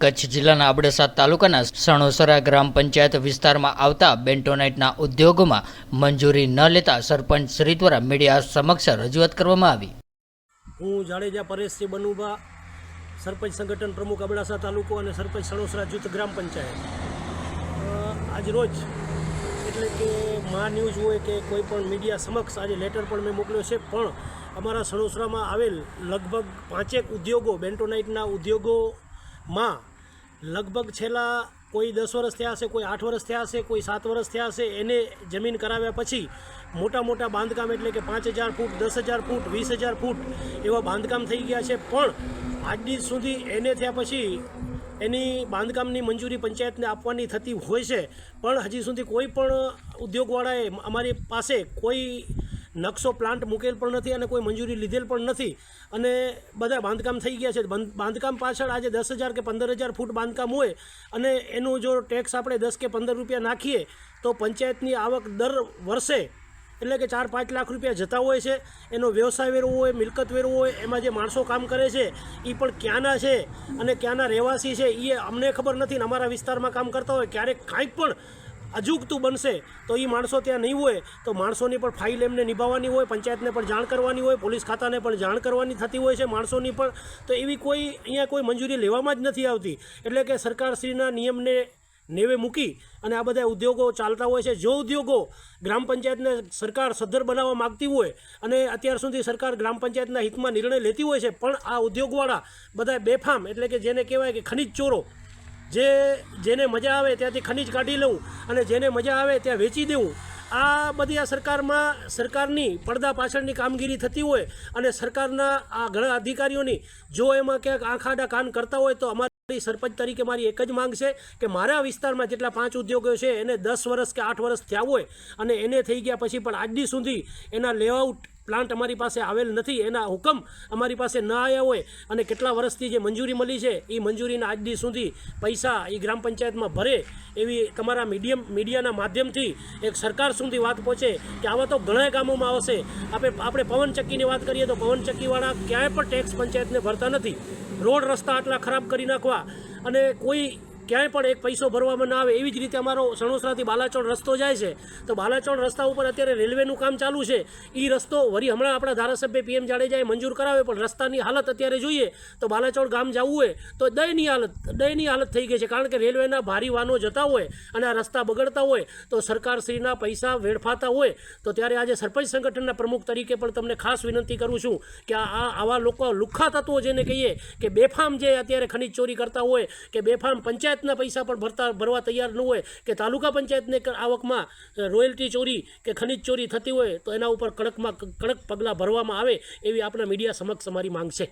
કચ્છ જિલ્લાના અબડાસા તાલુકાના સણોસરા ગ્રામ પંચાયત વિસ્તારમાં આવતા બેન્ટોનાઇટના ઉદ્યોગોમાં મંજૂરી ન લેતા સરપંચ શ્રી દ્વારા મીડિયા સમક્ષ રજૂઆત કરવામાં આવી। હું જાડેજા પરેશસિંહ બનુભા, સરપંચ સંગઠન પ્રમુખ અબડાસા તાલુકો અને સરપંચ સણોસરા જૂથ ગ્રામ પંચાયત। આજ રોજ એટલે કે મા ન્યૂઝ હોય કે કોઈ પણ મીડિયા સમક્ષ આજે લેટર પણ મેં મોકલ્યો છે, પણ અમારા સણોસરામાં આવેલ લગભગ 5 ઉદ્યોગો બેન્ટોનાઇટના ઉદ્યોગોમાં લગભગ છેલ્લા કોઈ 10 વર્ષ થયા હશે, કોઈ 8 વર્ષ થયા હશે, કોઈ 7 વર્ષ થયા હશે। એને જમીન કરાવ્યા પછી મોટા મોટા બાંધકામ એટલે કે 5000 ફૂટ, 10,000 ફૂટ, 20,000 ફૂટ એવા બાંધકામ થઈ ગયા છે, પણ આજ દિવસ સુધી એને થયા પછી એની બાંધકામની મંજૂરી પંચાયતને આપવાની થતી હોય છે, પણ હજી સુધી કોઈ પણ ઉદ્યોગવાળાએ અમારી પાસે કોઈ નકશો પ્લાન્ટ મૂકેલ પણ નથી અને કોઈ મંજૂરી લીધેલ પણ નથી અને બધા બાંધકામ થઈ ગયા છે। બાંધકામ પાછળ આજે 10,000 કે 15,000 ફૂટ બાંધકામ હોય અને એનું જો ટેક્સ આપણે 10 કે 15 રૂપિયા નાખીએ તો પંચાયતની આવક દર વર્ષે એટલે કે 4-5 લાખ રૂપિયા જતા હોય છે। એનો વ્યવસાય વેરો હોય, મિલકત વેરો હોય, એમાં જે માણસો કામ કરે છે એ પણ ક્યાંના છે અને ક્યાંના રહેવાસી છે એ અમને ખબર નથી ને અમારા વિસ્તારમાં કામ કરતા હોય ક્યારેક કાંઈક પણ અજુગતું બનશે તો એ માણસો ત્યાં નહીં હોય તો માણસોની પણ ફાઇલ એમને નિભાવવાની હોય, પંચાયતને પણ જાણ કરવાની હોય, પોલીસ ખાતાને પણ જાણ કરવાની થતી હોય છે માણસોની પણ। તો એવી કોઈ અહીંયા કોઈ મંજૂરી લેવામાં જ નથી આવતી, એટલે કે સરકારશ્રીના નિયમને નેવે મૂકી અને આ બધા ઉદ્યોગો ચાલતા હોય છે। જો ઉદ્યોગો ગ્રામ પંચાયતને સરકાર સદ્ધર બનાવવા માગતી હોય અને અત્યાર સુધી સરકાર ગ્રામ પંચાયતના હિતમાં નિર્ણય લેતી હોય છે, પણ આ ઉદ્યોગવાળા બધા બેફામ એટલે કે જેને કહેવાય કે ખનીજ ચોરો, જેને મજા આવે ત્યાંથી ખનીજ કાઢી લઉં અને જેને મજા આવે ત્યાં વેચી દેવું, આ બધી આ સરકારની પડદા પાછળની કામગીરી થતી હોય અને સરકારના આ ઘણા અધિકારીઓની જો એમાં ક્યાંક આંખ આડા કાન કરતા હોય તો અમારી સરપંચ તરીકે મારી એક જ માંગ છે કે મારા વિસ્તારમાં જેટલા 5 ઉદ્યોગો છે એને 10 વર્ષ કે 8 વર્ષ થયા હોય અને એને થઈ ગયા પછી પણ આજ દી સુધી એના લેઆઉટ પ્લાન્ટ અમારી પાસે આવેલ નથી, એના હુકમ અમારી પાસે ન આવ્યા હોય અને કેટલા વર્ષથી જે મંજૂરી મળી છે એ મંજૂરીના આજ દી સુધી પૈસા એ ગ્રામ પંચાયતમાં ભરે એવી તમારા મીડિયાના માધ્યમથી એક સરકાર સુધી વાત પહોંચે કે આવા તો ઘણા ગામોમાં આવશે। આપણે પવનચક્કીની વાત કરીએ તો પવનચક્કીવાળા ક્યાંય પણ ટેક્સ પંચાયતને ભરતા નથી, રોડ રસ્તા આટલા ખરાબ કરી નાખવા અને કોઈ ક્યાંય પણ એક પૈસો ભરવામાં ના આવે। એવી જ રીતે અમારો સણોસરાથી બાલાચોડ રસ્તો જાય છે તો બાલાચોડ રસ્તા ઉપર અત્યારે રેલવેનું કામ ચાલુ છે, એ રસ્તો વળી હમણાં આપણા ધારાસભ્ય PM જાડેજાએ મંજૂર કરાવે, પણ રસ્તાની હાલત અત્યારે જોઈએ તો બાલાચોડ ગામ જવું હોય તો દયનીય હાલત થઈ ગઈ છે, કારણ કે રેલવેના ભારી વાહનો જતા હોય અને આ રસ્તા બગડતા હોય તો સરકારશ્રીના પૈસા વેડફાતા હોય તો ત્યારે આજે સરપંચ સંગઠનના પ્રમુખ તરીકે પણ તમને ખાસ વિનંતી કરું છું કે આવા લોકો લુખ્ખા તત્વો જેને કહીએ કે બેફામ જે અત્યારે ખનીજ ચોરી કરતા હોય કે બેફામ પંચાયતના પૈસા પણ ભરવા તૈયાર ન હોય કે તાલુકા પંચાયતને આવકમાં રોયલ્ટી ચોરી કે ખનીજ ચોરી થતી હોય તો એના ઉપર કડક પગલાં ભરવામાં આવે એવી આપણા મીડિયા સમક્ષ અમારી માંગ છે।